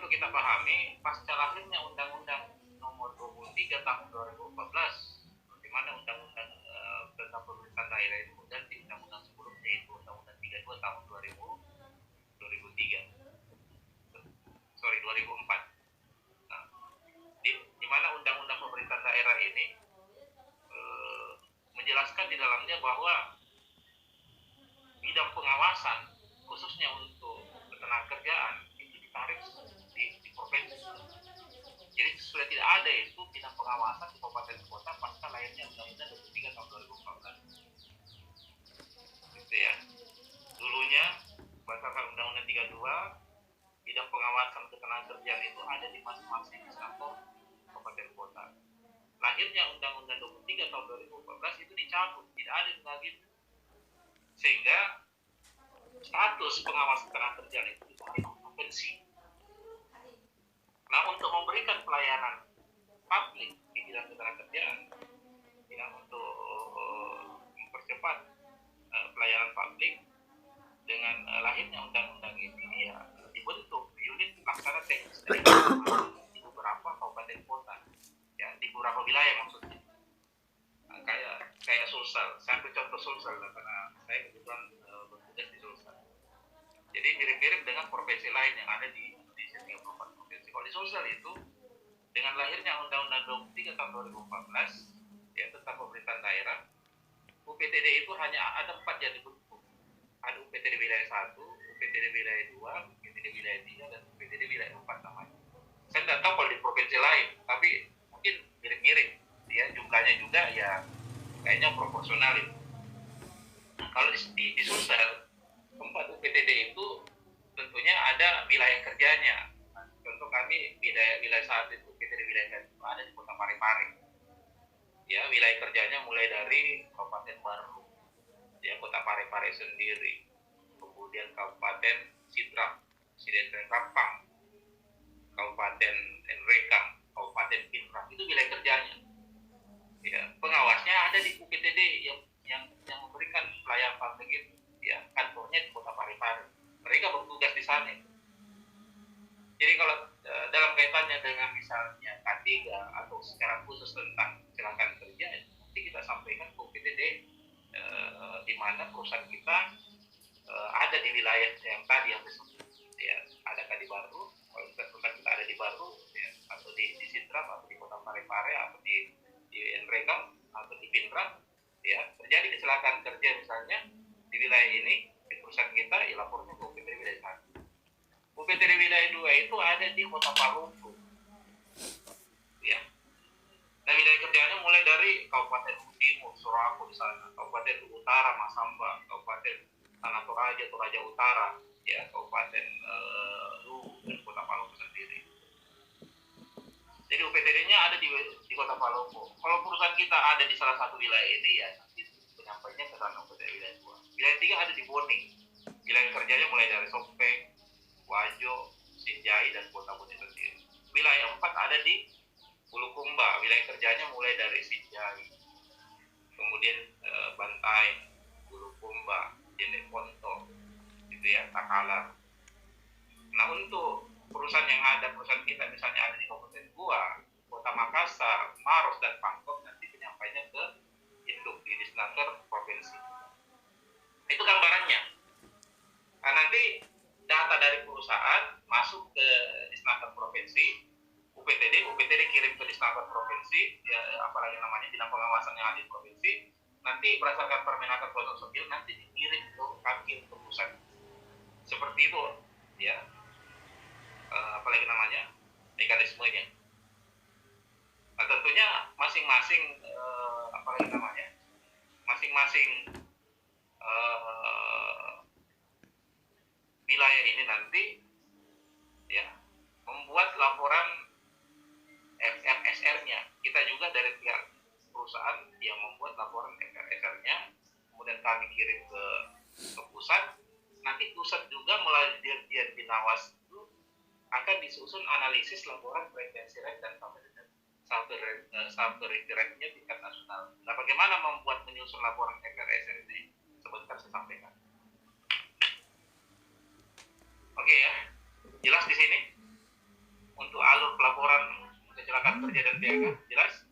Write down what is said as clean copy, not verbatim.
perlu kita pahami, pasca lahirnya Undang-Undang Nomor 23 Tahun 2014, di mana Undang-Undang tentang pemerintahan daerah itu mengganti Undang-Undang sebelumnya, yaitu Undang-Undang 32 Tahun 2004. Nah, di mana Undang-Undang pemerintahan daerah ini menjelaskan di dalamnya bahwa bidang pengawasan khususnya untuk ketenagakerjaan itu ditarik di provinsi. Jadi sudah tidak ada itu bidang pengawasan di kabupaten kota pasca lahirnya Undang-Undang 23 tahun 2014. Gitu ya. Dulunya berdasarkan Undang-Undang 32, bidang pengawasan ketenagakerjaan itu ada di masing-masing instansi kabupaten kota. Lahirnya Undang-Undang 23 tahun 2014 itu dicabut, tidak ada lagi, sehingga status pengawas ketenagakerjaan itu ditarik ke provinsi. Nah, untuk memberikan pelayanan publik di bidang ketenagakerjaan, ya, untuk mempercepat pelayanan publik dengan lahirnya undang-undang ini, ya, dibentuk unit pelaksana teknis di beberapa kabupaten kota, ya, di beberapa wilayah maksudnya. Nah, kayak Sulsel, saya ambil contoh Sulsel karena saya kebetulan bertugas di Sulsel. Jadi mirip-mirip dengan provinsi lain yang ada di Indonesia, 34 provinsi. Kalau di Sulsel itu dengan lahirnya Undang-Undang 23 tahun 2014, ya, tentang pemerintahan daerah, UPTD itu hanya ada 4 yang dibentuk. Ada UPTD wilayah 1, UPTD wilayah 2, UPTD wilayah 3, dan UPTD wilayah 4 namanya. Saya tidak tahu kalau di provinsi lain, tapi mungkin mirip-mirip, ya, jumlahnya juga ya kayaknya proporsional itu. Nah, kalau di Sulsel, 4 UPTD itu tentunya ada wilayah kerjanya. Nah, contoh kami wilayah 1 itu UPTD wilayah 1 ada di Kota Parepare. Ya, wilayah kerjanya mulai dari Kabupaten Baru, ya, Kota Parepare sendiri, kemudian Kabupaten Sidrap, Sidendreng Rapang, Kabupaten Enrekang, Kabupaten Pinrang, itu wilayah kerjanya. Ya, pengawasnya ada di UPTD yang memberikan pelayanan publik itu, ya, kantornya di Kota Parepare. Mereka bertugas di sana. Jadi kalau dalam kaitannya dengan misalnya K3 atau secara khusus tentang kecelakaan kerja, nanti kita sampaikan ke UPTD di mana perusahaan kita ada di wilayah yang tadi yang disebut, ya, ada di Baru, kalau perusahaan kita ada di Baru, ya, atau di Sidrap, atau di Kota Parepare, atau di Enrekang, atau di Pinrang, ya, terjadi kecelakaan kerja misalnya di wilayah ini, di perusahaan kita, ya, lapornya ke UPTD wilayah 1. UPTD wilayah 2 itu ada di Kota Paluku, ya. Nah, wilayah kerjanya mulai dari Kabupaten Timur, Suraku di sana, Kabupaten Utara, Masamba, Kabupaten Tanah Toraja, Toraja Utara, ya, Kabupaten Luwu, dan Kota Paluku sendiri. Jadi UPTD-nya ada di Kota Paluku. Kalau perusahaan kita ada di salah satu wilayah ini, ya, nanti penyampainya ke sana UPTD wilayah 2. Wilayah 3 ada di Boning. Wilayah kerjanya mulai dari Sopeng, Wajo, Sinjai, dan Kota Boning sendiri. Wilayah 4 ada di Bulukumba. Wilayah kerjanya mulai dari Sinjai, kemudian Bantai, Bulukumba, Jeneponto, gitu ya, Takalar. Nah, untuk perusahaan yang ada, perusahaan kita misalnya ada di Kabupaten Goa, Kota Makassar, Maros, dan Pangkep, nanti penyampainya ke Induk di Disnaker Provinsi. Itu gambarannya. Nah, nanti data dari perusahaan masuk ke Disnaker Provinsi, UPTD kirim ke Disnaker Provinsi, ya, apalagi namanya bidang pengawasan yang ada di provinsi, nanti berdasarkan Permenaker Protokol Sipil nanti dikirim ke kantor ke pusat. Seperti itu, ya. Apalagi namanya mekanismenya. Nah, tentunya masing-masing wilayah ini nanti, ya, membuat laporan FRSR-nya. Kita juga dari pihak perusahaan yang membuat laporan FRSR-nya, kemudian kami kirim ke pusat. Nanti pusat juga melalui Dirjen Binawas itu akan disusun analisis laporan prevensi rate dan severity rate-nya tingkat nasional. Nah, bagaimana membuat menyusun laporan FRSR ini? Sebentar saya sampaikan. Oke, ya, jelas di sini. kerja dan THK, jelas?